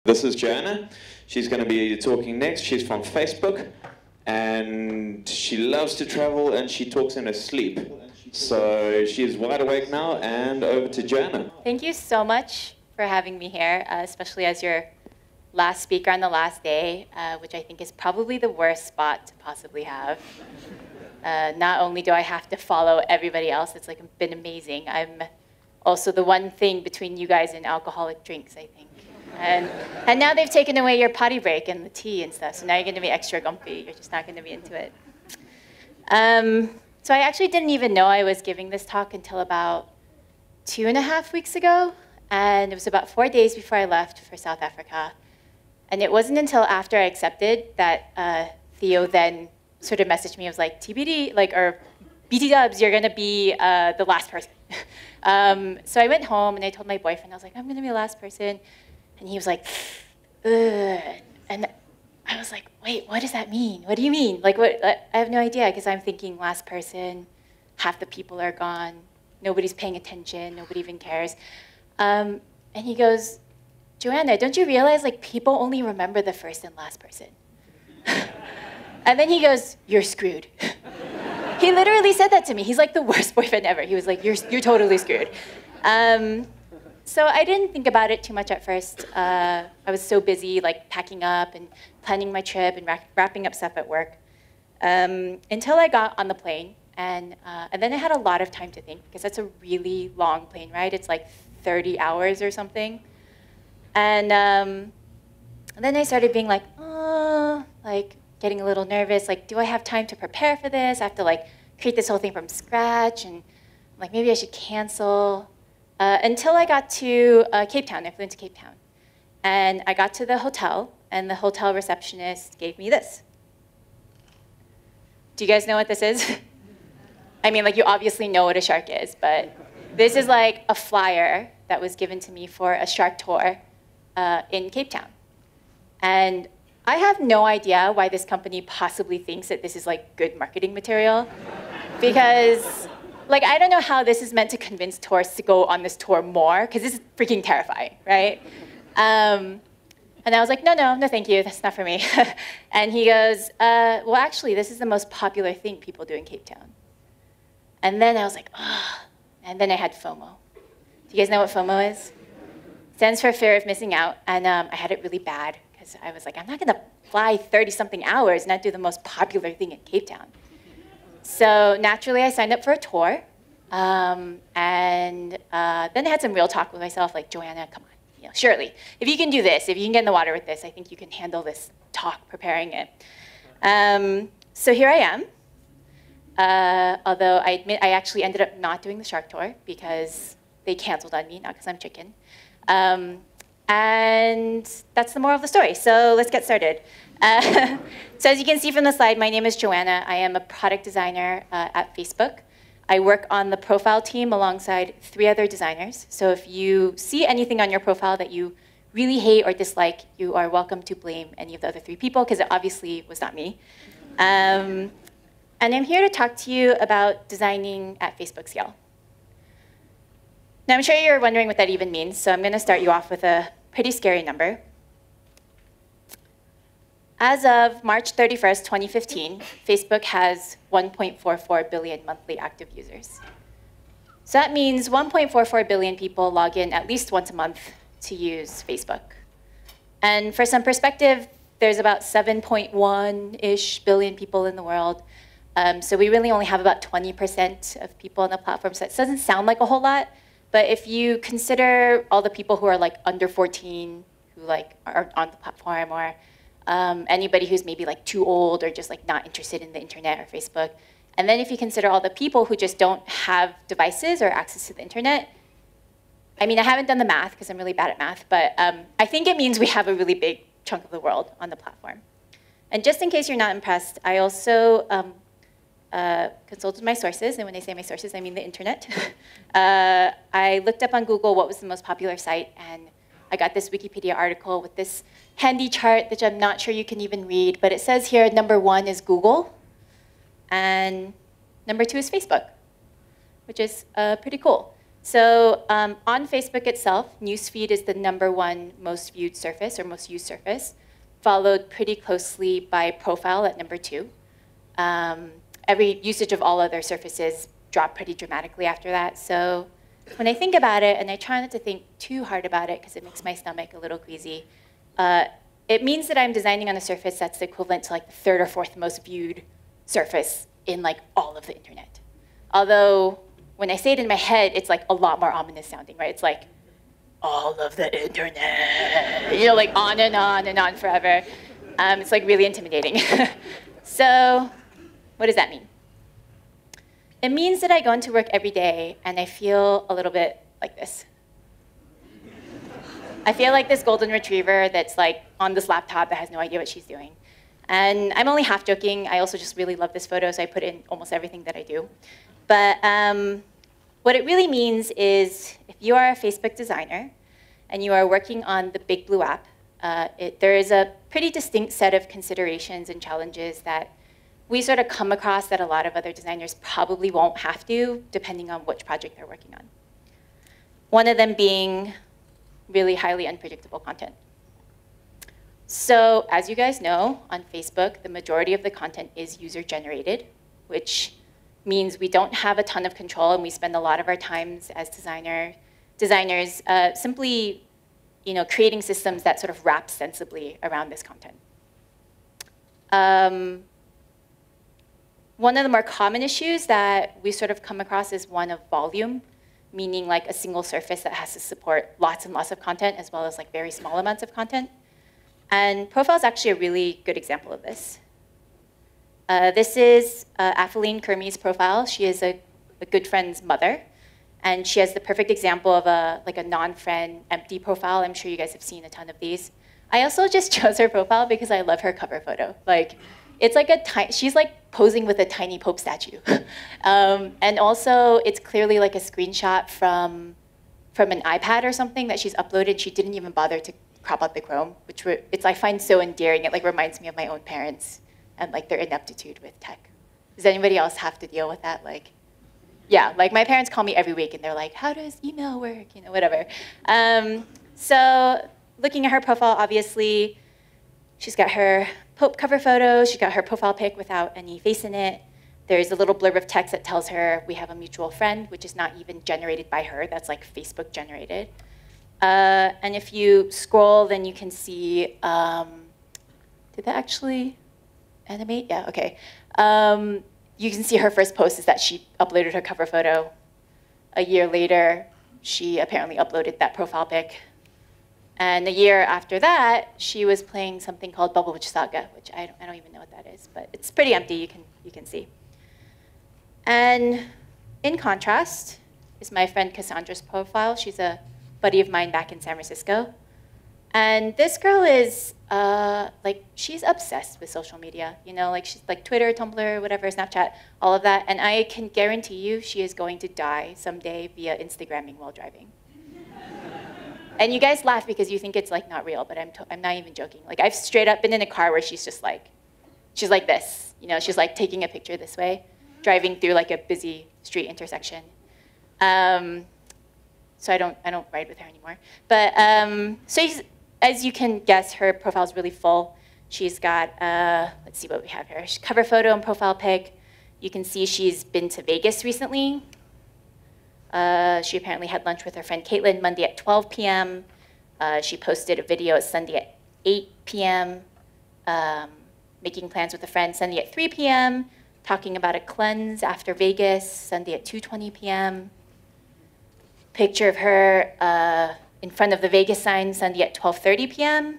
This is Joanna. She's going to be talking next. She's from Facebook, and she loves to travel, and she talks in her sleep. So she's wide awake now, and over to Joanna. Thank you so much for having me here, especially as your last speaker on the last day, which I think is probably the worst spot to possibly have. Not only do I have to follow everybody else, it's like been amazing. I'm also the one thing between you guys and alcoholic drinks, I think. And now they've taken away your potty break and the tea and stuff, so now you're going to be extra grumpy. You're just not going to be into it. So I actually didn't even know I was giving this talk until about 2.5 weeks ago, and it was about 4 days before I left for South Africa. And it wasn't until after I accepted that Theo then sort of messaged me. It was like, TBD, or BT dubs, you're going to be the last person. So I went home and I told my boyfriend, I was like, I'm going to be the last person. And he was like, ugh. And I was like, wait, what does that mean? What do you mean? What? I have no idea, because I'm thinking last person, half the people are gone, nobody's paying attention, nobody even cares. And he goes, Joanna, don't you realize people only remember the first and last person? And then he goes, you're screwed. He literally said that to me. He's like the worst boyfriend ever. He was like, you're totally screwed. So I didn't think about it too much at first. I was so busy packing up and planning my trip and wrapping up stuff at work until I got on the plane. And then I had a lot of time to think, because that's a really long plane ride. It's like 30 hours or something. And then I started being like, oh, getting a little nervous. Do I have time to prepare for this? I have to create this whole thing from scratch, and maybe I should cancel. Until I got to Cape Town. I flew into Cape Town. And I got to the hotel, and the hotel receptionist gave me this. Do you guys know what this is? I mean, you obviously know what a shark is, but this is a flyer that was given to me for a shark tour in Cape Town. And I have no idea why this company possibly thinks that this is good marketing material, because I don't know how this is meant to convince tourists to go on this tour more, because this is freaking terrifying, right? And I was like, no, thank you, that's not for me. And he goes, well, actually, this is the most popular thing people do in Cape Town. And then I was like, oh, and then I had FOMO. Do you guys know what FOMO is? It stands for fear of missing out, and I had it really bad, because I was like, I'm not gonna fly 30-something hours and not do the most popular thing in Cape Town. So naturally, I signed up for a tour, and then I had some real talk with myself, Joanna, come on, surely, if you can do this, if you can get in the water with this, I think you can handle this talk, preparing it. So here I am, although I admit I actually ended up not doing the shark tour because they canceled on me, not because I'm chicken. And that's the moral of the story, so let's get started. So as you can see from the slide, my name is Joanna. I am a product designer at Facebook. I work on the profile team alongside 3 other designers. So if you see anything on your profile that you really hate or dislike, you are welcome to blame any of the other 3 people, because it obviously was not me. And I'm here to talk to you about designing at Facebook scale. Now, I'm sure you're wondering what that even means, so I'm going to start you off with a pretty scary number. As of March 31st, 2015, Facebook has 1.44 billion monthly active users. So that means 1.44 billion people log in at least once a month to use Facebook. And for some perspective, there's about 7.1-ish billion people in the world. So we really only have about 20% of people on the platform. So it doesn't sound like a whole lot. But if you consider all the people who are under 14, who are on the platform, or anybody who's maybe too old or just not interested in the internet or Facebook, and then if you consider all the people who just don't have devices or access to the internet, I mean, I haven't done the math because I'm really bad at math, but I think it means we have a really big chunk of the world on the platform. And just in case you're not impressed, I also consulted my sources, and when I say my sources, I mean the internet. I looked up on Google what was the most popular site, and I got this Wikipedia article with this handy chart, which I'm not sure you can even read, but it says here number 1 is Google, and number 2 is Facebook, which is pretty cool. So on Facebook itself, newsfeed is the #1 most viewed surface or most used surface, followed pretty closely by profile at #2. Every usage of all other surfaces dropped pretty dramatically after that. So when I think about it, and I try not to think too hard about it because it makes my stomach a little queasy, it means that I'm designing on a surface that's equivalent to like the 3rd or 4th most viewed surface in like all of the internet. Although when I say it in my head, it's like a lot more ominous sounding, right? It's like all of the internet, you know, like on and on forever. It's like really intimidating. So what does that mean? It means that I go into work every day and I feel a little bit like this. I feel like this golden retriever that's like on this laptop that has no idea what she's doing. And I'm only half joking. I also just really love this photo, so I put in almost everything that I do. But what it really means is if you are a Facebook designer and you are working on the big blue app, there is a pretty distinct set of considerations and challenges that we sort of come across that a lot of other designers probably won't have to, depending on which project they're working on. One of them being really highly unpredictable content. So as you guys know, on Facebook, the majority of the content is user-generated, which means we don't have a ton of control, and we spend a lot of our times as designers simply creating systems that sort of wrap sensibly around this content. One of the more common issues that we sort of come across is one of volume, meaning like a single surface that has to support lots and lots of content as well as like very small amounts of content. And profile is actually a really good example of this. This is Athaline Kermi's profile. She is a good friend's mother, and she has the perfect example of a non-friend empty profile. I'm sure you guys have seen a ton of these. I also just chose her profile because I love her cover photo. Like, it's like she's like posing with a tiny Pope statue. And also, it's clearly like a screenshot from an iPad or something that she's uploaded. She didn't even bother to crop out the Chrome, which I find so endearing. It like reminds me of my own parents and like their ineptitude with tech. Does anybody else have to deal with that? Like, yeah, like my parents call me every week and they're like, how does email work? You know, whatever. So looking at her profile, obviously, she's got her Pope cover photo. She's got her profile pic without any face in it. There's a little blurb of text that tells her we have a mutual friend, which is not even generated by her. That's like Facebook generated. And if you scroll, then you can see, did that actually animate? Yeah, okay. You can see her first post is that she uploaded her cover photo. A year later, she apparently uploaded that profile pic. And a year after that, she was playing something called Bubble Witch Saga, which I don't even know what that is, but it's pretty empty, you can see. And in contrast is my friend Cassandra's profile. She's a buddy of mine back in San Francisco. And this girl is, she's obsessed with social media. You know, like she's like Twitter, Tumblr, whatever, Snapchat, all of that. And I can guarantee you she is going to die someday via Instagramming while driving. And you guys laugh because you think it's like not real, but I'm not even joking. Like I've straight up been in a car where she's like this. You know, she's like taking a picture this way, driving through like a busy street intersection. So I don't ride with her anymore. But as you can guess, her profile is really full. She's got, let's see what we have here. Cover photo and profile pic. You can see she's been to Vegas recently. She apparently had lunch with her friend Caitlin Monday at 12 p.m. She posted a video Sunday at 8 p.m., making plans with a friend Sunday at 3 p.m., talking about a cleanse after Vegas Sunday at 2:20 p.m., picture of her in front of the Vegas sign Sunday at 12:30 p.m.,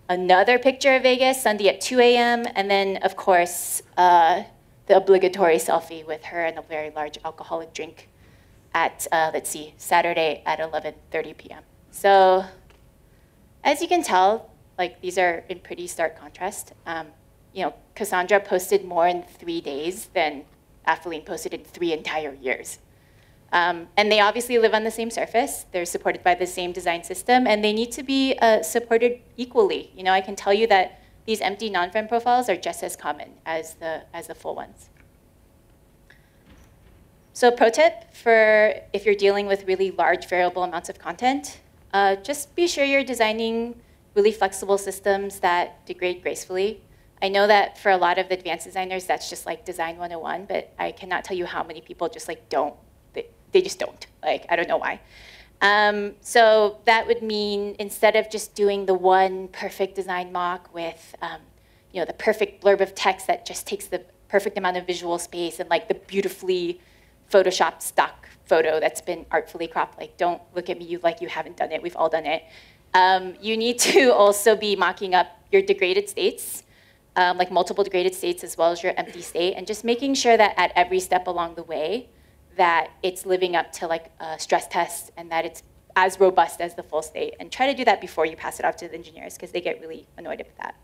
another picture of Vegas Sunday at 2 a.m., and then, of course, the obligatory selfie with her and a very large alcoholic drink at, let's see, Saturday at 11:30 p.m. So as you can tell, like these are in pretty stark contrast. You know, Cassandra posted more in 3 days than Athaline posted in 3 entire years. And they obviously live on the same surface. They're supported by the same design system, and they need to be supported equally. You know, I can tell you that these empty non-friend profiles are just as common as the full ones. So pro tip for if you're dealing with really large variable amounts of content, just be sure you're designing really flexible systems that degrade gracefully. I know that for a lot of the advanced designers, that's just like design 101, but I cannot tell you how many people just like don't, they just don't. Like, I don't know why. So that would mean instead of just doing the one perfect design mock with you know, the perfect blurb of text that just takes the perfect amount of visual space and like the beautifully Photoshopped stock photo that's been artfully cropped, like don't look at me like you haven't done it, we've all done it. You need to also be mocking up your degraded states, like multiple degraded states as well as your empty state, and just making sure that at every step along the way that it's living up to like a stress test and that it's as robust as the full state. And try to do that before you pass it off to the engineers because they get really annoyed with that.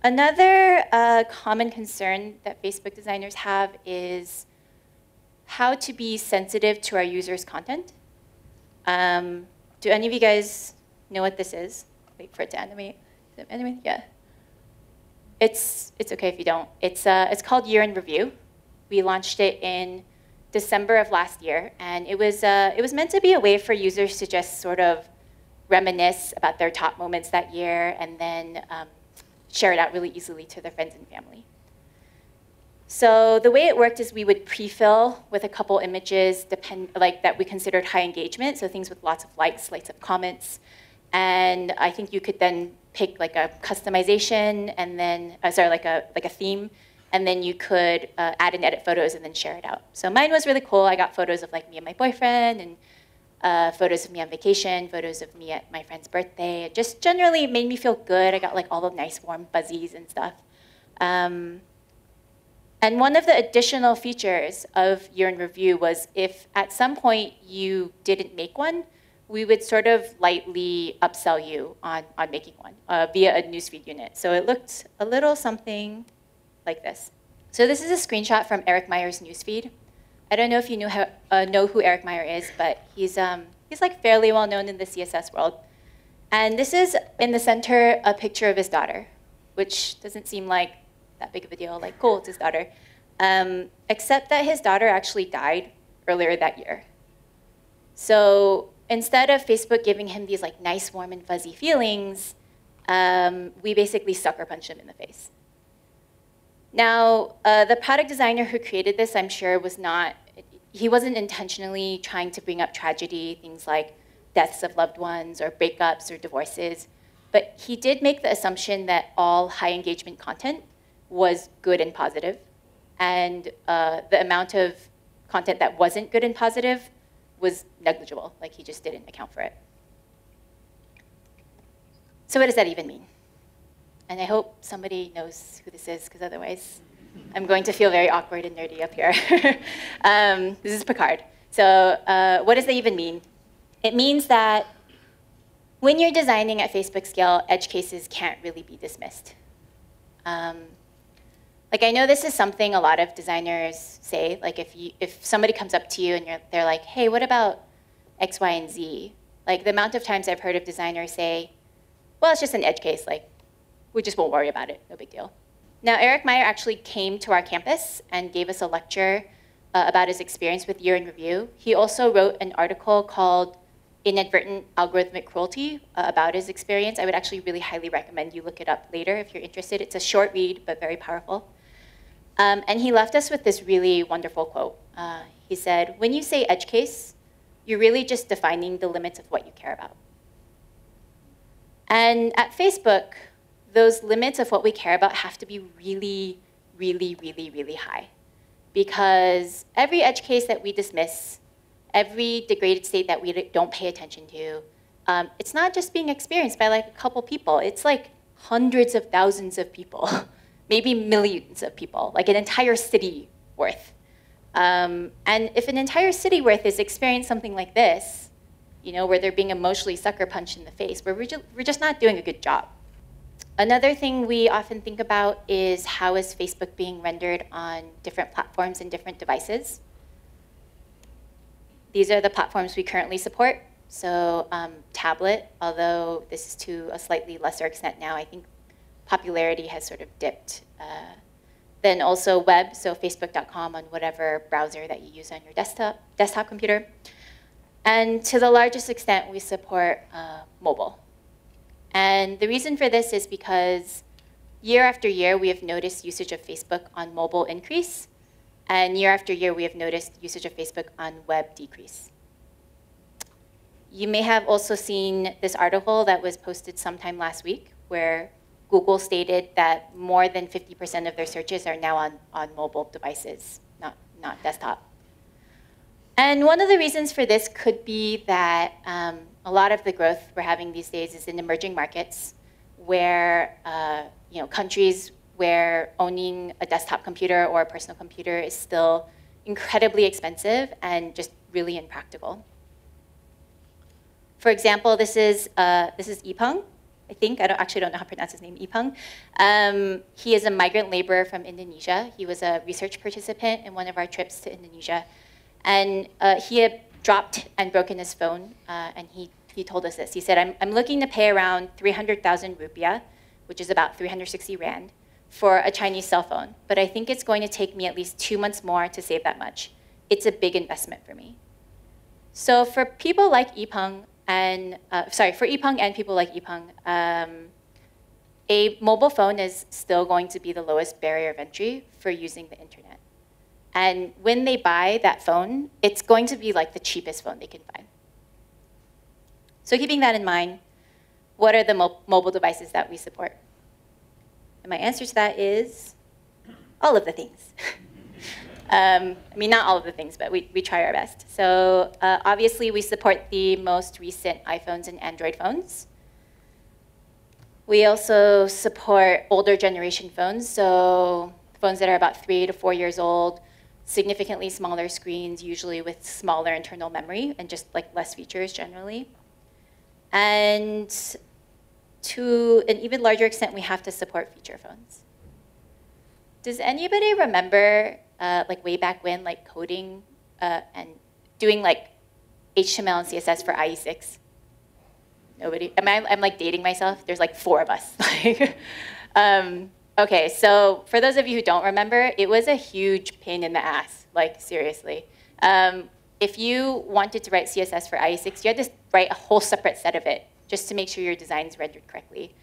Another common concern that Facebook designers have is how to be sensitive to our users' content. Do any of you guys know what this is? Wait for it to animate. Does it animate? Yeah. It's okay if you don't. It's called Year in Review. We launched it in December of last year, and it was meant to be a way for users to just sort of reminisce about their top moments that year, and then share it out really easily to their friends and family. So the way it worked is we would pre-fill with a couple images like that we considered high engagement, so things with lots of likes, lots of comments. And I think you could then pick like a customization and then, like a theme, and then you could add and edit photos and then share it out. So mine was really cool. I got photos of like me and my boyfriend, and photos of me on vacation, photos of me at my friend's birthday. It just generally made me feel good. I got like all the nice warm fuzzies and stuff. And one of the additional features of Year in Review was if at some point you didn't make one, we would sort of lightly upsell you on making one via a newsfeed unit. So it looked a little something like this. So this is a screenshot from Eric Meyer's newsfeed. I don't know if you know who Eric Meyer is, but he's like fairly well known in the CSS world. And this is in the center a picture of his daughter, which doesn't seem like that big of a deal. Like, cool, it's his daughter. Except that his daughter actually died earlier that year. So instead of Facebook giving him these like nice, warm, and fuzzy feelings, we basically sucker punched him in the face. Now, the product designer who created this, I'm sure, he wasn't intentionally trying to bring up tragedy, things like deaths of loved ones or breakups or divorces, but he did make the assumption that all high engagement content was good and positive, and the amount of content that wasn't good and positive was negligible, like he just didn't account for it. So what does that even mean? And I hope somebody knows who this is, because otherwise I'm going to feel very awkward and nerdy up here. This is Picard. So what does that even mean? It means that when you're designing at Facebook scale, edge cases can't really be dismissed. Like, I know this is something a lot of designers say. Like, if somebody comes up to you and they're like, hey, what about X, Y, and Z? Like, the amount of times I've heard of designers say, well, it's just an edge case. Like, we just won't worry about it, no big deal. Now, Eric Meyer actually came to our campus and gave us a lecture about his experience with Year in Review. He also wrote an article called Inadvertent Algorithmic Cruelty about his experience. I would actually really highly recommend you look it up later if you're interested. It's a short read, but very powerful. And he left us with this really wonderful quote. He said, when you say edge case, you're really just defining the limits of what you care about. And at Facebook, those limits of what we care about have to be really, really, really, really high. Because every edge case that we dismiss, every degraded state that we don't pay attention to, it's not just being experienced by like a couple people. It's like hundreds of thousands of people, maybe millions of people, like an entire city worth. And if an entire city worth is experiencing something like this, you know, where they're being emotionally sucker punched in the face, where we're just not doing a good job. Another thing we often think about is how is Facebook being rendered on different platforms and different devices. These are the platforms we currently support. So tablet, although this is to a slightly lesser extent now, I think popularity has sort of dipped. then also web, so facebook.com on whatever browser that you use on your desktop computer. And to the largest extent, we support mobile. And the reason for this is because year after year, we have noticed usage of Facebook on mobile increase. And year after year, we have noticed usage of Facebook on web decrease. You may have also seen this article that was posted sometime last week where Google stated that more than 50% of their searches are now on mobile devices, not desktop. And one of the reasons for this could be that a lot of the growth we're having these days is in emerging markets where countries where owning a desktop computer or a personal computer is still incredibly expensive and just really impractical. For example, this is Ipang, I think. I actually don't know how to pronounce his name, Ipang. He is a migrant laborer from Indonesia. He was a research participant in one of our trips to Indonesia. And he had dropped and broken his phone, and he told us this. He said, I'm looking to pay around 300,000 rupiah, which is about 360 rand, for a Chinese cell phone. But I think it's going to take me at least 2 months more to save that much. It's a big investment for me. So for people like Ipang, for Ipang and people like Ipang, a mobile phone is still going to be the lowest barrier of entry for using the internet. And when they buy that phone, it's going to be like the cheapest phone they can find. So keeping that in mind, what are the mobile devices that we support? And my answer to that is all of the things. I mean, not all of the things, but we try our best. So obviously, we support the most recent iPhones and Android phones. We also support older generation phones, so phones that are about 3 to 4 years old, significantly smaller screens, usually with smaller internal memory and just like less features generally. And to an even larger extent, we have to support feature phones. Does anybody remember like way back when, like coding and doing like HTML and CSS for IE6? Nobody? I'm like dating myself. There's like 4 of us. Okay, so for those of you who don't remember, it was a huge pain in the ass, like seriously. If you wanted to write CSS for IE6, you had to write a whole separate set of it just to make sure your design's rendered correctly.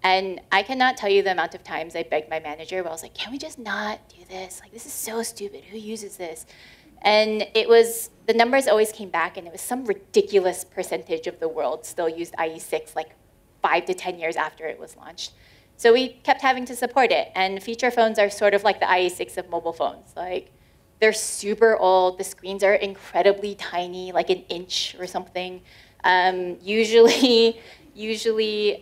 And I cannot tell you the amount of times I begged my manager where I was like, can we just not do this? Like, this is so stupid. Who uses this? And it was, the numbers always came back, and it was some ridiculous percentage of the world still used IE6 like 5 to 10 years after it was launched. So we kept having to support it. And feature phones are sort of like the IE6 of mobile phones. Like, they're super old. The screens are incredibly tiny, like an inch or something. Usually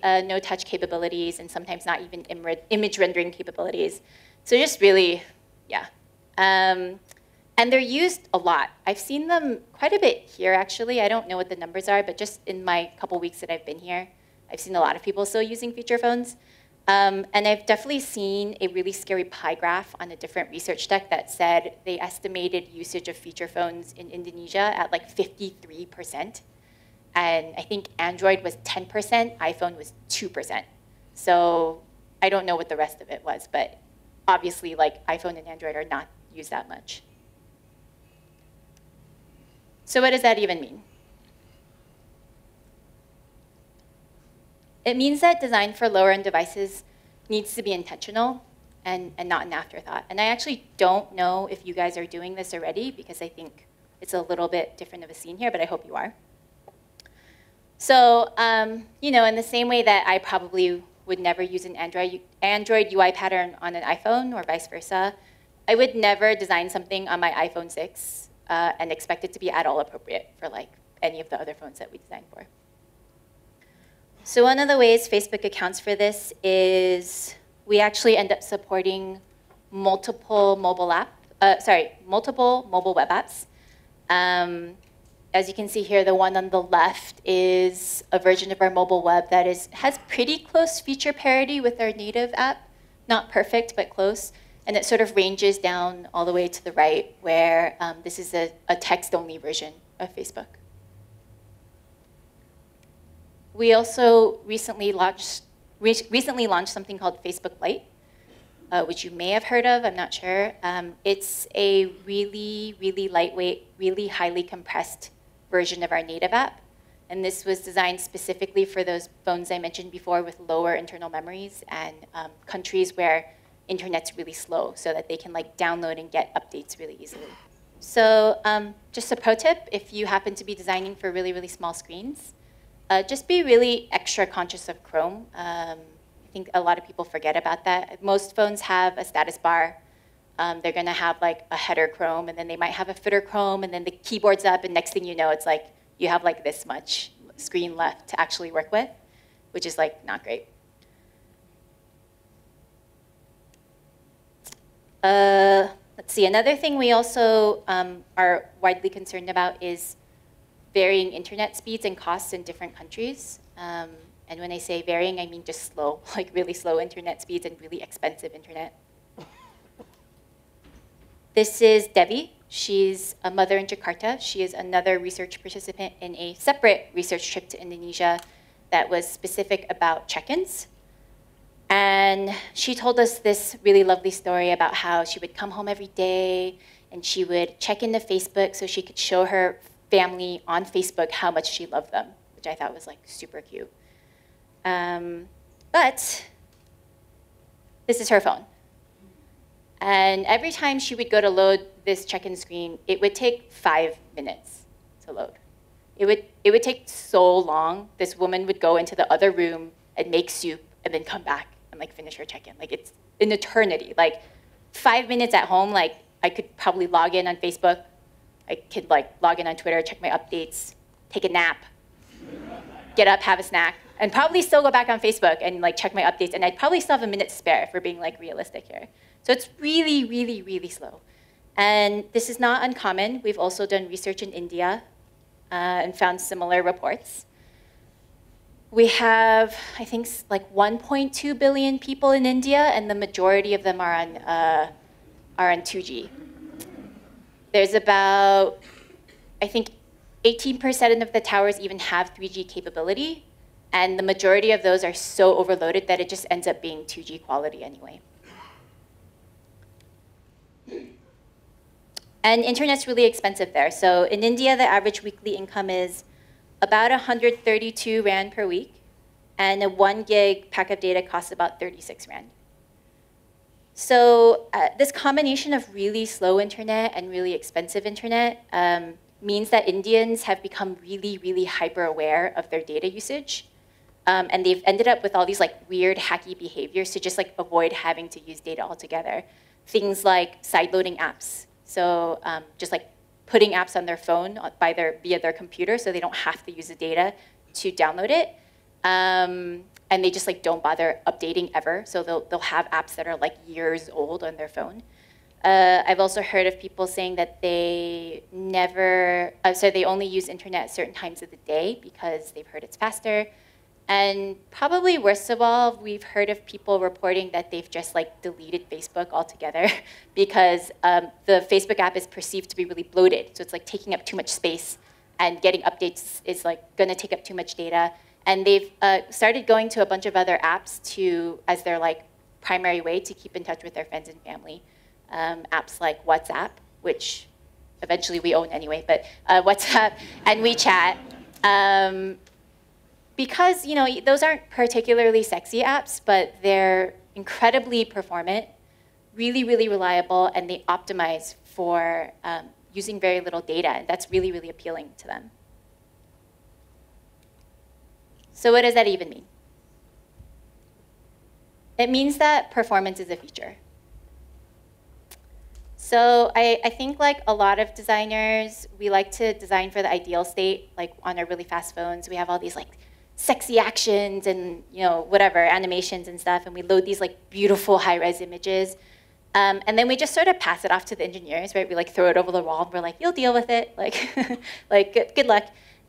no touch capabilities, and sometimes not even image rendering capabilities. So just really, yeah. And they're used a lot. I've seen them quite a bit here, actually. I don't know what the numbers are, but just in my couple weeks that I've been here, I've seen a lot of people still using feature phones. And I've definitely seen a really scary pie graph on a different research deck that said they estimated usage of feature phones in Indonesia at like 53%. And I think Android was 10%, iPhone was 2%. So I don't know what the rest of it was, but obviously like iPhone and Android are not used that much. So what does that even mean? It means that design for lower-end devices needs to be intentional and not an afterthought. And I actually don't know if you guys are doing this already, because I think it's a little bit different of a scene here, but I hope you are. So, in the same way that I probably would never use an Android UI pattern on an iPhone or vice versa, I would never design something on my iPhone 6 and expect it to be at all appropriate for like any of the other phones that we designed for. So one of the ways Facebook accounts for this is we actually end up supporting multiple mobile web apps. As you can see here, the one on the left is a version of our mobile web that has pretty close feature parity with our native app. Not perfect, but close. And it sort of ranges down all the way to the right, where this is a text-only version of Facebook. We also recently launched something called Facebook Lite. which you may have heard of, I'm not sure. It's a really, really lightweight, really highly compressed version of our native app. And this was designed specifically for those phones I mentioned before with lower internal memories and countries where internet's really slow so that they can like download and get updates really easily. So just a pro tip, if you happen to be designing for really, really small screens, just be really extra conscious of Chrome. I think a lot of people forget about that. Most phones have a status bar. They're gonna have like a header Chrome, and then they might have a footer Chrome, and then the keyboard's up, and next thing you know, it's like you have like this much screen left to actually work with, which is like not great. Let's see, another thing we also are widely concerned about is varying internet speeds and costs in different countries. And when I say varying, I mean just slow, like really slow internet speeds and really expensive internet. This is Devi. She's a mother in Jakarta. She is another research participant in a separate research trip to Indonesia that was specific about check-ins. And she told us this really lovely story about how she would come home every day and she would check into Facebook so she could show her family on Facebook how much she loved them, which I thought was like super cute. But this is her phone. And every time she would go to load this check-in screen, it would take 5 minutes to load. It would take so long. This woman would go into the other room and make soup and then come back and like finish her check-in. Like it's an eternity. Like 5 minutes at home, like I could probably log in on Facebook. I could like log in on Twitter, check my updates, take a nap, get up, have a snack, and probably still go back on Facebook and like check my updates. And I'd probably still have a minute to spare if we're being like realistic here. So it's really, really, really slow. And this is not uncommon. We've also done research in India and found similar reports. We have, I think, like 1.2 billion people in India, and the majority of them are on 2G. There's about, I think, 18% of the towers even have 3G capability, and the majority of those are so overloaded that it just ends up being 2G quality anyway. And internet's really expensive there. So in India, the average weekly income is about 132 Rand per week, and a 1 gig pack of data costs about 36 Rand. So this combination of really slow internet and really expensive internet means that Indians have become really, really hyper aware of their data usage. And they've ended up with all these like weird hacky behaviors to just like avoid having to use data altogether. Things like sideloading apps. So just like putting apps on their phone via their computer so they don't have to use the data to download it. And they just like don't bother updating ever. So they'll have apps that are like years old on their phone. I've also heard of people saying that they they only use internet at certain times of the day because they've heard it's faster. And probably worst of all, we've heard of people reporting that they've just like deleted Facebook altogether because the Facebook app is perceived to be really bloated. So it's like taking up too much space, and getting updates is like gonna take up too much data. And they've started going to a bunch of other apps as their like primary way to keep in touch with their friends and family. Apps like WhatsApp, which eventually we own anyway, but WhatsApp and WeChat. Because those aren't particularly sexy apps, but they're incredibly performant, really, really reliable, and they optimize for using very little data, and that's really, really appealing to them. So what does that even mean? It means that performance is a feature. So I think like a lot of designers, we like to design for the ideal state, like on our really fast phones. We have all these like sexy actions and whatever, animations and stuff, and we load these like beautiful high-res images. And then we just sort of pass it off to the engineers, right? We like throw it over the wall and we're like, you'll deal with it, like good luck.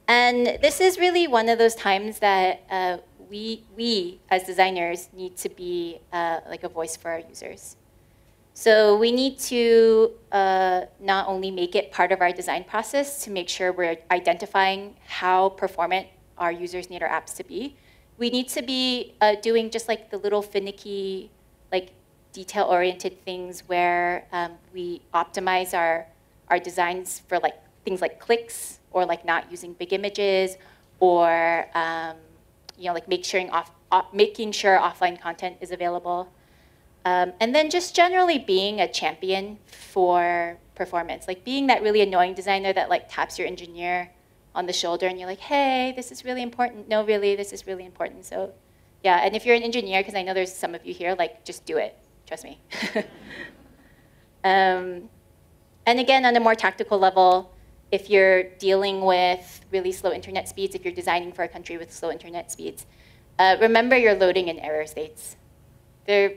And this is really one of those times that we as designers need to be like a voice for our users. So we need to not only make it part of our design process to make sure we're identifying how performant our users need our apps to be. We need to be doing just like the little finicky, like detail-oriented things where we optimize our designs for like things like clicks or like not using big images or like making sure offline content is available. And then just generally being a champion for performance, like being that really annoying designer that like taps your engineer on the shoulder and you're like, hey, this is really important. No, really, this is really important. So yeah, and if you're an engineer, because I know there's some of you here, like just do it, trust me. And again, on a more tactical level, if you're dealing with really slow internet speeds, if you're designing for a country with slow internet speeds, remember your loading and error states. They're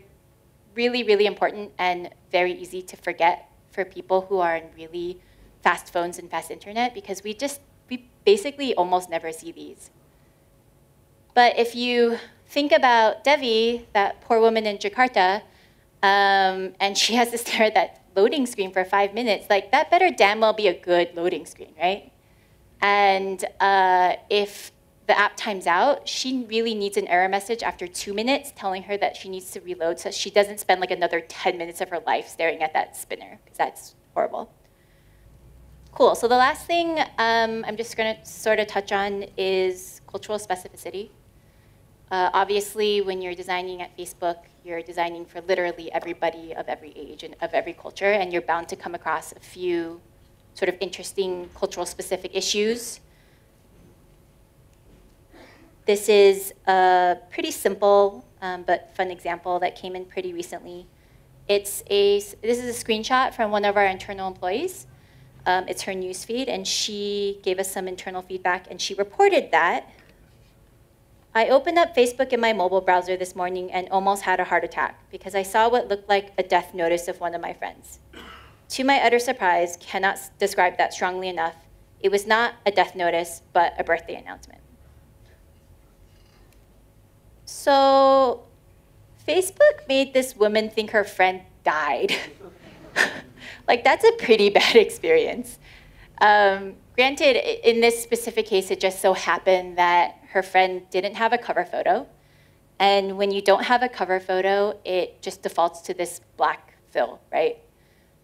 really, really important and very easy to forget for people who are in really fast phones and fast internet because we basically almost never see these. But if you think about Devi, that poor woman in Jakarta, and she has to stare at that loading screen for 5 minutes, like that better damn well be a good loading screen, right? And if the app times out, she really needs an error message after 2 minutes telling her that she needs to reload so she doesn't spend like another 10 minutes of her life staring at that spinner, because that's horrible. Cool, so the last thing I'm just gonna sort of touch on is cultural specificity. Obviously, when you're designing at Facebook, you're designing for literally everybody of every age and of every culture, and you're bound to come across a few sort of interesting cultural specific issues. This is a pretty simple but fun example that came in pretty recently. This is a screenshot from one of our internal employees. It's her newsfeed, and she gave us some internal feedback, and she reported that I opened up Facebook in my mobile browser this morning and almost had a heart attack because I saw what looked like a death notice of one of my friends. To my utter surprise, cannot describe that strongly enough, it was not a death notice, but a birthday announcement. So Facebook made this woman think her friend died. Like, that's a pretty bad experience. Granted, in this specific case, it just so happened that her friend didn't have a cover photo. And when you don't have a cover photo, it just defaults to this black fill, right?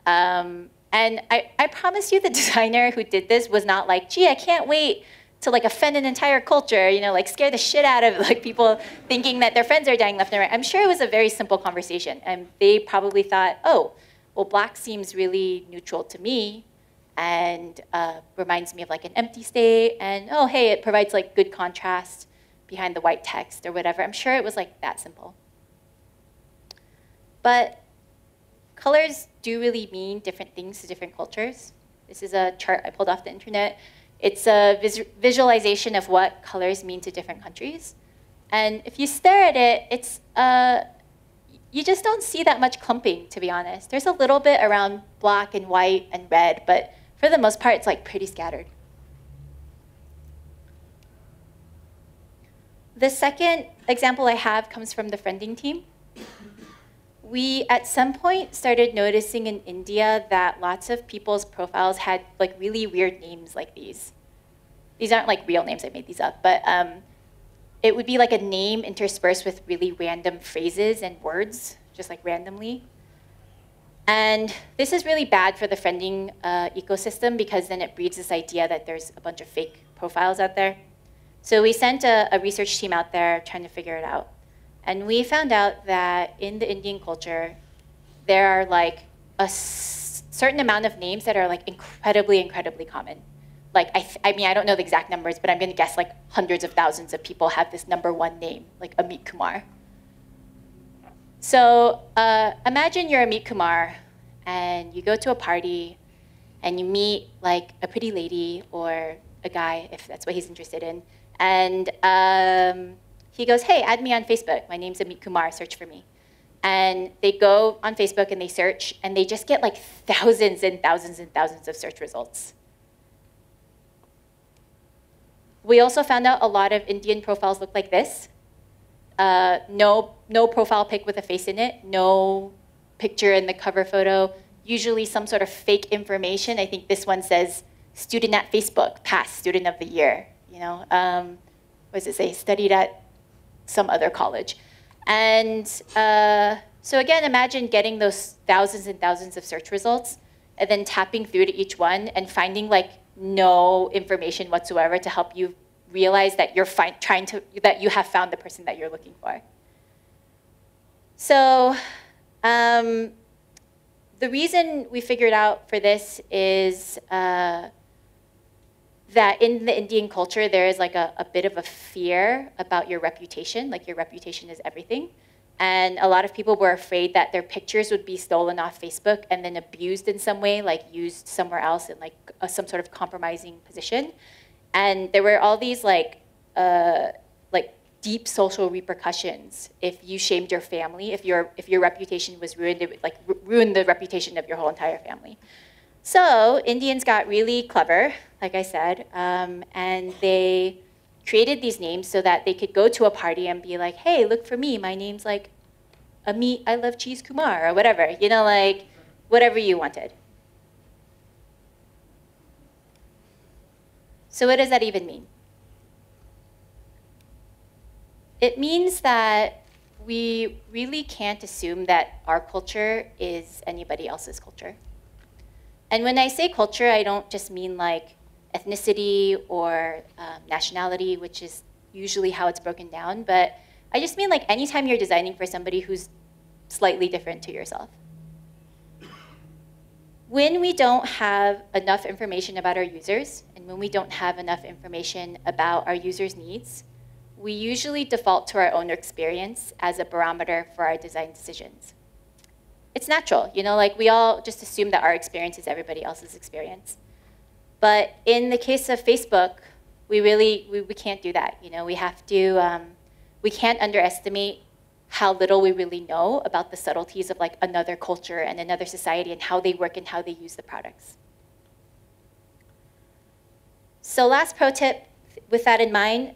And I promise you the designer who did this was not like, gee, I can't wait to like offend an entire culture, like scare the shit out of like people thinking that their friends are dying left and right. I'm sure it was a very simple conversation. And they probably thought, oh, well, black seems really neutral to me and reminds me of like an empty state. And oh, hey, it provides like good contrast behind the white text or whatever. I'm sure it was like that simple. But colors do really mean different things to different cultures. This is a chart I pulled off the internet. It's a visualization of what colors mean to different countries. And if you stare at it, you just don't see that much clumping, to be honest. There's a little bit around black and white and red, but for the most part, it's like pretty scattered. The second example I have comes from the friending team. We, at some point, started noticing in India that lots of people's profiles had like really weird names like these. These aren't like real names, I made these up, but it would be like a name interspersed with really random phrases and words, just like randomly. And this is really bad for the friending ecosystem because then it breeds this idea that there's a bunch of fake profiles out there. So we sent a research team out there trying to figure it out. And we found out that in the Indian culture, there are like a certain amount of names that are like incredibly, incredibly common. Like, I mean, I don't know the exact numbers, but I'm gonna guess like hundreds of thousands of people have this #1 name, like Amit Kumar. So imagine you're Amit Kumar and you go to a party and you meet like a pretty lady or a guy, if that's what he's interested in. And he goes, hey, add me on Facebook. My name's Amit Kumar, search for me. And they go on Facebook and they search and they just get like thousands and thousands and thousands of search results. We also found out a lot of Indian profiles look like this. No profile pic with a face in it, no picture in the cover photo, usually some sort of fake information. I think this one says, student at Facebook, past student of the year. What does it say? Studied at some other college. And So again, imagine getting those thousands and thousands of search results and then tapping through to each one and finding like no information whatsoever to help you realize that you're that you have found the person that you're looking for. So the reason we figured out for this is that in the Indian culture, there is like a bit of a fear about your reputation, like your reputation is everything. And a lot of people were afraid that their pictures would be stolen off Facebook and then abused in some way, like used somewhere else in like some sort of compromising position. And there were all these like deep social repercussions if you shamed your family, if your reputation was ruined, it would like ruin the reputation of your whole entire family. So Indians got really clever, like I said, and they created these names so that they could go to a party and be like, hey, look for me, my name's like Amit, I love cheese Kumar, or whatever, you know, like whatever you wanted. So what does that even mean? It means that we really can't assume that our culture is anybody else's culture. And when I say culture, I don't just mean like ethnicity or nationality, which is usually how it's broken down, but I just mean like anytime you're designing for somebody who's slightly different to yourself. When we don't have enough information about our users, and when we don't have enough information about our users' needs, we usually default to our own experience as a barometer for our design decisions. It's natural, you know, like we all just assume that our experience is everybody else's experience. But in the case of Facebook, we can't do that. You know, we have to, we can't underestimate how little we really know about the subtleties of like another culture and another society and how they work and how they use the products. So last pro tip, with that in mind,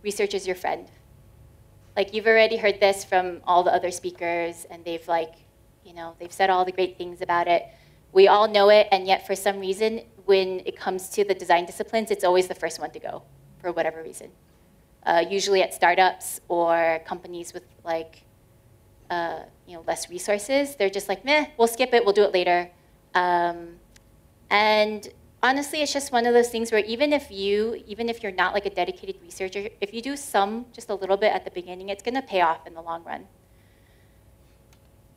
research is your friend. Like you've already heard this from all the other speakers and they've like, you know, they've said all the great things about it. We all know it, and yet for some reason, when it comes to the design disciplines, it's always the first one to go, for whatever reason. Usually at startups or companies with like, you know, less resources, they're just like, meh, we'll skip it, we'll do it later. And honestly, it's just one of those things where even if you're not like a dedicated researcher, if you do just a little bit at the beginning, it's gonna pay off in the long run.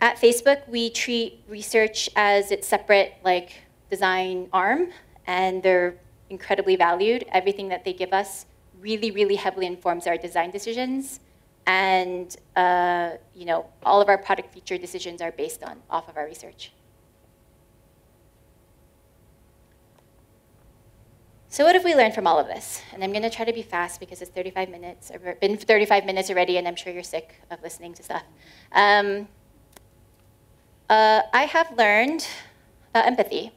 At Facebook, we treat research as its separate like design arm, and they're incredibly valued. Everything that they give us really, really heavily informs our design decisions, and you know, all of our product feature decisions are based off of our research. So what have we learned from all of this? And I'm gonna try to be fast because it's 35 minutes, or been 35 minutes already, and I'm sure you're sick of listening to stuff. I have learned empathy.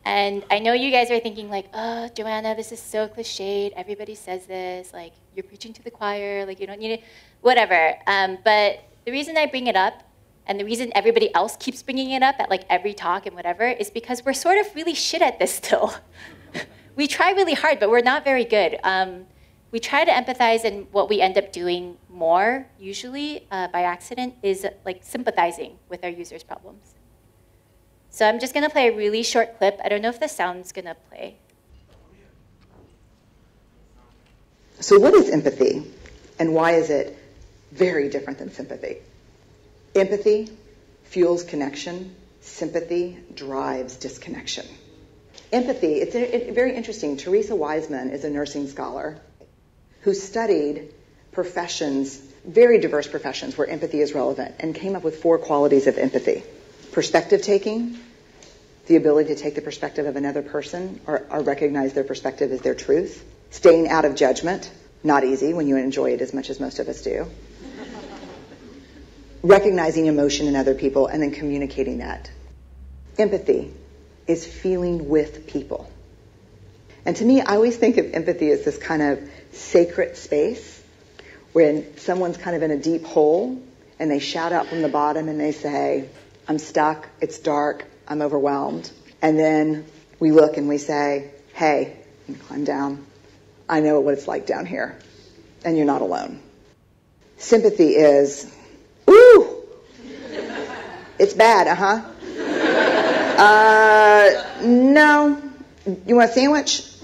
And I know you guys are thinking like, oh, Joanna, this is so cliched. Everybody says this, like you're preaching to the choir, like you don't need it, whatever. But the reason I bring it up, and the reason everybody else keeps bringing it up at like every talk and whatever, is because we're sort of really shit at this still. We try really hard, but we're not very good. We try to empathize, and what we end up doing more, usually by accident, is like sympathizing with our users' problems. So I'm just gonna play a really short clip. I don't know if the sound's gonna play. So what is empathy, and why is it very different than sympathy? Empathy fuels connection. Sympathy drives disconnection. Empathy, it's very interesting. Teresa Wiseman is a nursing scholar who studied professions, very diverse professions where empathy is relevant, and came up with 4 qualities of empathy. Perspective taking, the ability to take the perspective of another person or recognize their perspective as their truth. Staying out of judgment, not easy when you enjoy it as much as most of us do. Recognizing emotion in other people and then communicating that. Empathy is feeling with people. And to me, I always think of empathy as this kind of sacred space when someone's kind of in a deep hole and they shout out from the bottom and they say, I'm stuck, it's dark, I'm overwhelmed. And then we look and we say, hey, you can climb down. I know what it's like down here, and you're not alone. Sympathy is, ooh, It's bad, no. You want a sandwich?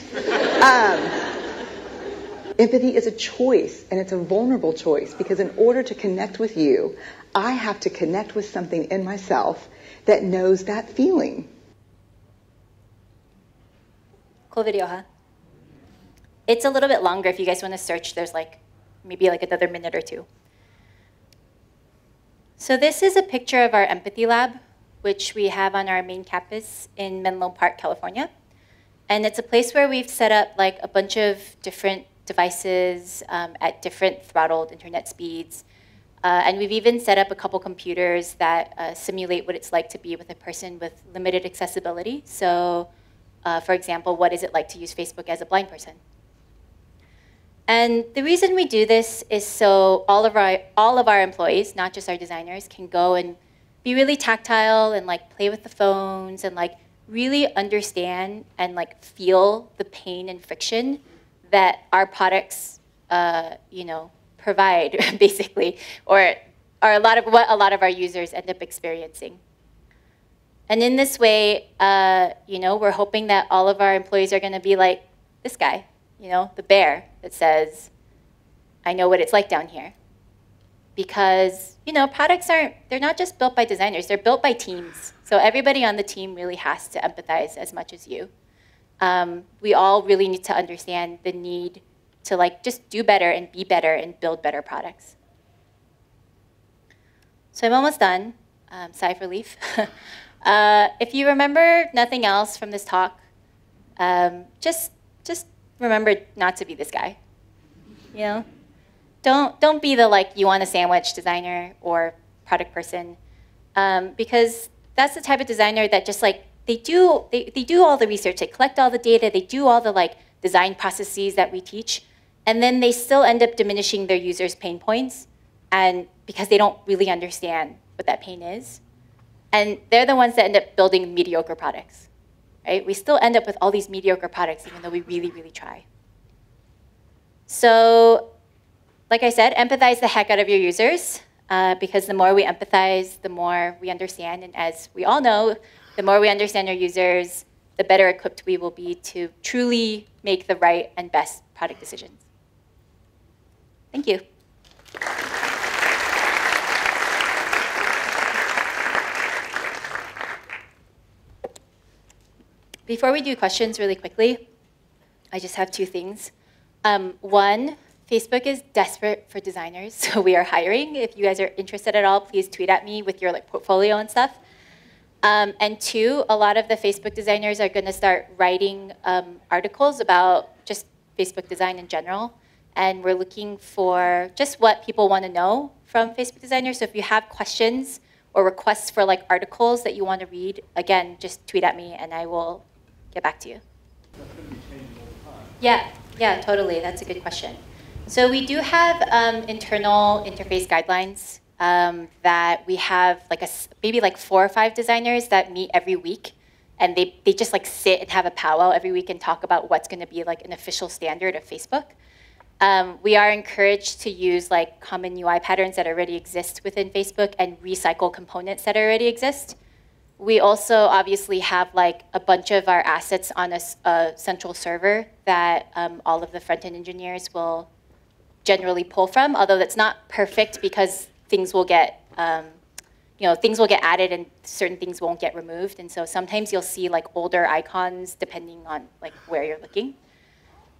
Empathy is a choice, and it's a vulnerable choice, because in order to connect with you, I have to connect with something in myself that knows that feeling. Cool video, huh? It's a little bit longer. If you guys want to search, there's maybe another minute or two. So this is a picture of our empathy lab, which we have on our main campus in Menlo Park, California. And it's a place where we've set up a bunch of different devices at different throttled internet speeds. And we've even set up a couple computers that simulate what it's like to be with a person with limited accessibility. So, for example, what is it like to use Facebook as a blind person? And the reason we do this is so all of our employees, not just our designers, can go and be really tactile and play with the phones and really understand and feel the pain and friction that our products, provide, basically, or are what a lot of our users end up experiencing. And in this way, we're hoping that all of our employees are going to be like this guy, the bear that says, I know what it's like down here. Because, products they're not just built by designers, they're built by teams. So everybody on the team really has to empathize as much as you. We all really need to understand the need to just do better and be better and build better products. So I'm almost done. Sigh of relief. If you remember nothing else from this talk, just remember not to be this guy. Don't be the you want a sandwich designer or product person, because that's the type of designer that just they do all the research, they collect all the data, they do all the design processes that we teach, and then they still end up diminishing their users' pain points, and because they don't really understand what that pain is. And they're the ones that end up building mediocre products, right? We still end up with all these mediocre products even though we really, really try. So, like I said, empathize the heck out of your users, because the more we empathize, the more we understand. And as we all know, the more we understand our users, the better equipped we will be to truly make the right and best product decisions. Thank you. Before we do questions really quickly, I just have two things. One, Facebook is desperate for designers, so we are hiring. If you guys are interested at all, please tweet at me with your portfolio and stuff. And two, a lot of the Facebook designers are going to start writing articles about just Facebook design in general. And we're looking for just what people want to know from Facebook designers. So if you have questions or requests for articles that you want to read, again, just tweet at me and I will get back to you. That's going to be changing all the time. Yeah, totally. That's a good question. So we do have internal interface guidelines that we have maybe 4 or 5 designers that meet every week, and they just sit and have a powwow every week and talk about what's going to be an official standard of Facebook. We are encouraged to use common UI patterns that already exist within Facebook and recycle components that already exist. We also obviously have a bunch of our assets on a central server that all of the front-end engineers will generally pull from, although that's not perfect because things will get things will get added and certain things won't get removed. And so sometimes you'll see older icons depending on where you're looking.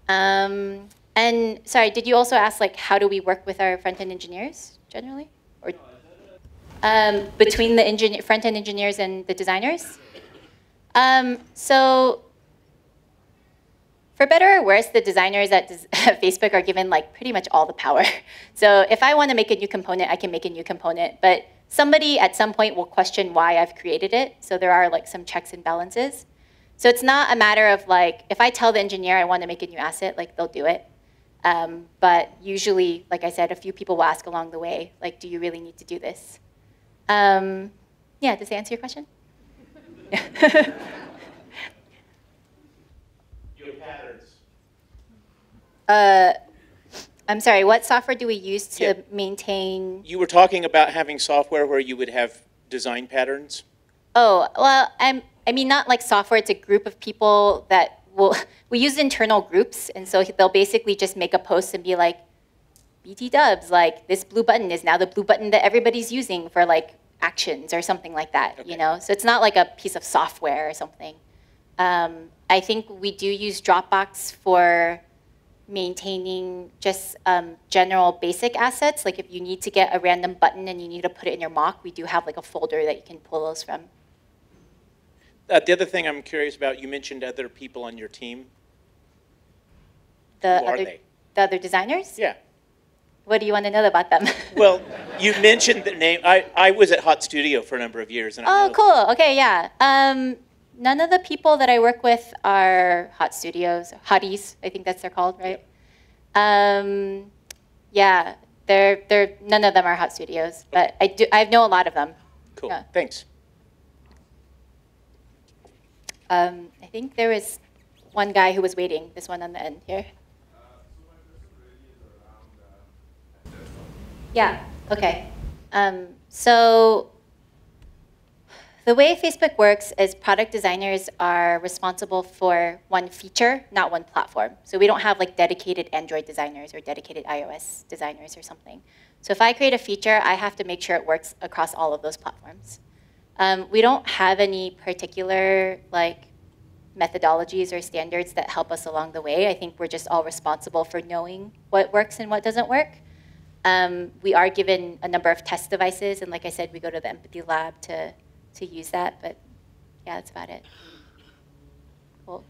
And sorry, did you also ask how do we work with our front-end engineers generally? Or between the front-end engineers and the designers? So for better or worse, the designers at Facebook are given pretty much all the power. So if I want to make a new component, I can make a new component. But somebody at some point will question why I've created it. So there are some checks and balances. So it's not a matter of if I tell the engineer I want to make a new asset, they'll do it. But usually, like I said, a few people will ask along the way, do you really need to do this? Yeah, does that answer your question? Your patterns. I'm sorry, what software do we use to maintain? You were talking about having software where you would have design patterns? Oh, well, I mean, not like software. It's a group of people that we use internal groups. And so they'll basically just make a post and be like, BT dubs, like this blue button is now the blue button that everybody's using for like actions or something like that, Okay. you know? So it's not like a piece of software or something. I think we do use Dropbox for maintaining just general basic assets. Like if you need to get a random button and you need to put it in your mock, we do have like a folder that you can pull those from. The other thing I'm curious about, you mentioned other people on your team. Who are they? The other designers? Yeah. What do you want to know about them? Well, you mentioned the name. I was at Hot Studio for a number of years. And I know Cool. Okay, yeah. None of the people that I work with are Hot Studios, hotties, I think that's they're called, right? Yeah, they're none of them are Hot Studios, but I know a lot of them. Cool. Yeah. Thanks. I think there was one guy who was waiting. This one on the end here. Yeah. Okay. So the way Facebook works is product designers are responsible for one feature, not one platform. So we don't have like dedicated Android designers or dedicated iOS designers or something. So if I create a feature, I have to make sure it works across all of those platforms. We don't have any particular like methodologies or standards that help us along the way. I think we're just all responsible for knowing what works and what doesn't work. We are given a number of test devices, and like I said, we go to the Empathy Lab to use that, but yeah, that's about it. Cool.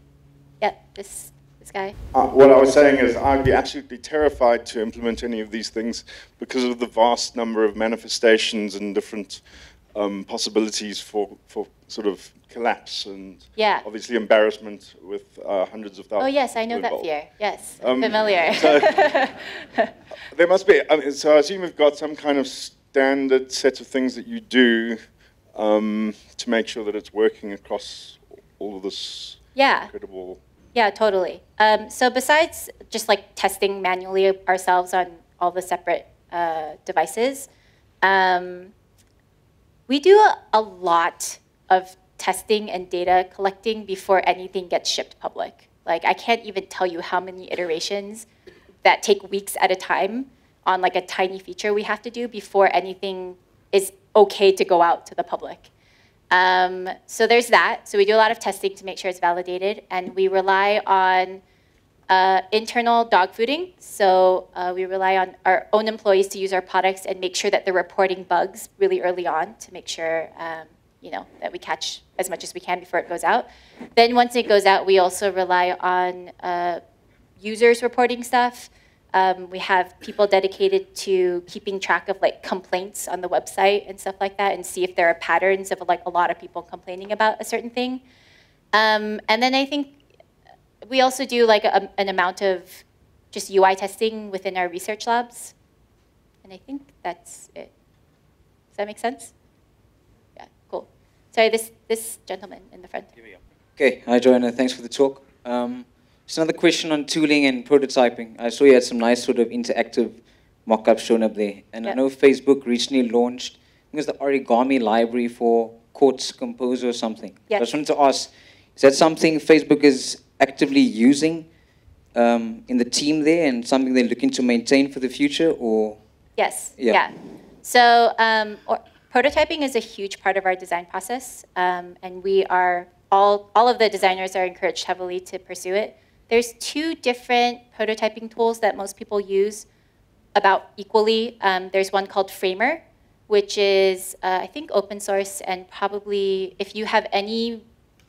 Yep, this guy. What I was saying is I'd be absolutely terrified to implement any of these things because of the vast number of manifestations and different possibilities for sort of collapse and obviously embarrassment with hundreds of thousands. Oh yes, I know that involved. fear. Yes, familiar. So there must be, so I assume you've got some kind of standard set of things that you do to make sure that it's working across all of this incredible... Yeah, totally. So besides just like testing manually ourselves on all the separate devices, we do a lot of testing and data collecting before anything gets shipped public. Like I can't even tell you how many iterations that take weeks at a time on like a tiny feature we have to do before anything is okay to go out to the public. So there's that. So we do a lot of testing to make sure it's validated, and we rely on internal dog fooding. So we rely on our own employees to use our products and make sure that they're reporting bugs really early on to make sure you know, that we catch as much as we can before it goes out. Then once it goes out, we also rely on users reporting stuff. We have people dedicated to keeping track of like complaints on the website and stuff like that, and see if there are patterns of like a lot of people complaining about a certain thing. And then I think we also do like an amount of just UI testing within our research labs. And I think that's it. Does that make sense? Yeah, cool. Sorry, this gentleman in the front. Here we go. Okay, hi Joanna, thanks for the talk. Just another question on tooling and prototyping. I saw you had some nice sort of interactive mock-ups shown up there. And I know Facebook recently launched, I think it was the origami library for Quartz Composer or something. Yes. I just wanted to ask, is that something Facebook is actively using in the team there and something they're looking to maintain for the future, or? Yes, yeah. So prototyping is a huge part of our design process, and we are, all of the designers are encouraged heavily to pursue it. There's two different prototyping tools that most people use about equally. There's one called Framer, which is, I think, open source, and probably, if you have any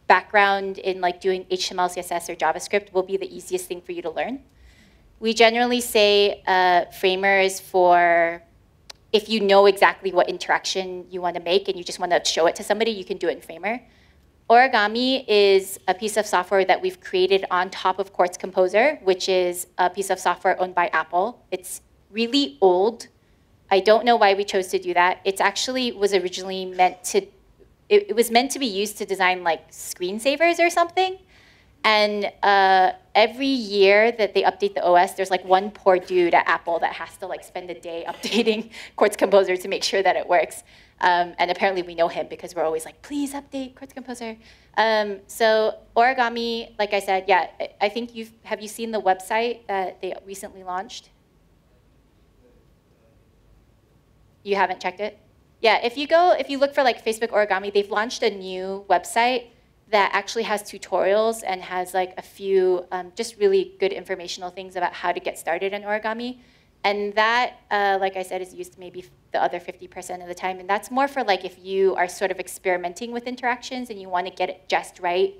background in like doing HTML, CSS, or JavaScript, will be the easiest thing for you to learn. We generally say Framer is for if you know exactly what interaction you want to make and you just want to show it to somebody, you can do it in Framer. Origami is a piece of software that we've created on top of Quartz Composer, which is a piece of software owned by Apple. It's really old. I don't know why we chose to do that. It actually was originally meant to, it was meant to be used to design like screensavers or something. And every year that they update the OS, there's like one poor dude at Apple that has to like spend a day updating Quartz Composer to make sure that it works. And apparently we know him because we're always like, please update Quartz Composer. So Origami, like I said, yeah, I think have you seen the website that they recently launched? You haven't checked it? Yeah, if you look for like Facebook Origami, they've launched a new website that actually has tutorials and has like a few just really good informational things about how to get started in origami. And that, like I said, is used maybe the other 50% of the time. And that's more for like if you are sort of experimenting with interactions and you want to get it just right.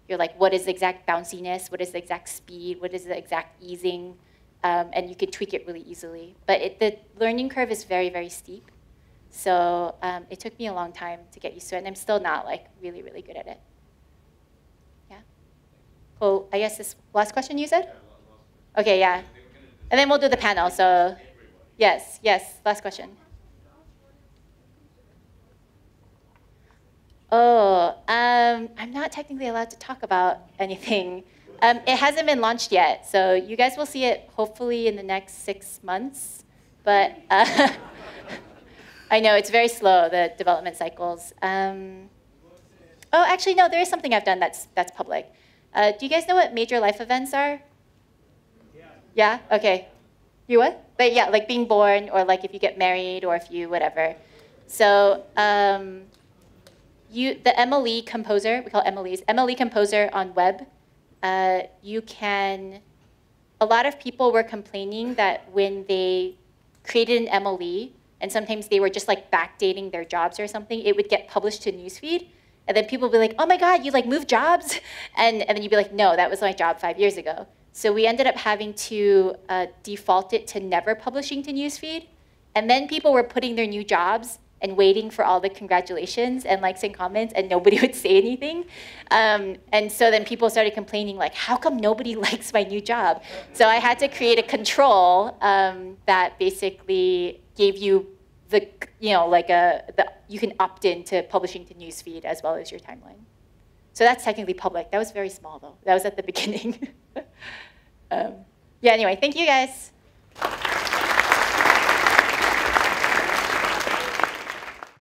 You're like, what is the exact bounciness? What is the exact speed? What is the exact easing? And you can tweak it really easily. But the learning curve is very, very steep. So it took me a long time to get used to it. And I'm still not like really, really good at it. Yeah. Cool. I guess this last question you said? Okay, yeah. And then we'll do the panel. So yes, last question. Oh, I'm not technically allowed to talk about anything. It hasn't been launched yet, so you guys will see it hopefully in the next 6 months. But I know it's very slow, the development cycles. Oh, actually, no, there is something I've done that's public. Do you guys know what major life events are? Yeah? Okay. You what? But yeah, like being born, or like if you get married, or if you whatever. So the MLE composer, we call it MLEs, MLE composer on web, you can, a lot of people were complaining that when they created an MLE, and sometimes they were just like backdating their jobs or something, it would get published to newsfeed. And then people would be like, oh my God, you like moved jobs? And then you'd be like, no, that was my job 5 years ago. So we ended up having to default it to never publishing to newsfeed. And then people were putting their new jobs and waiting for all the congratulations and likes and comments, and nobody would say anything. And so then people started complaining, like, how come nobody likes my new job? So I had to create a control that basically gave you the, you can opt in to publishing to newsfeed as well as your timeline. So that's technically public. That was very small, though. That was at the beginning. Yeah, anyway, thank you, guys.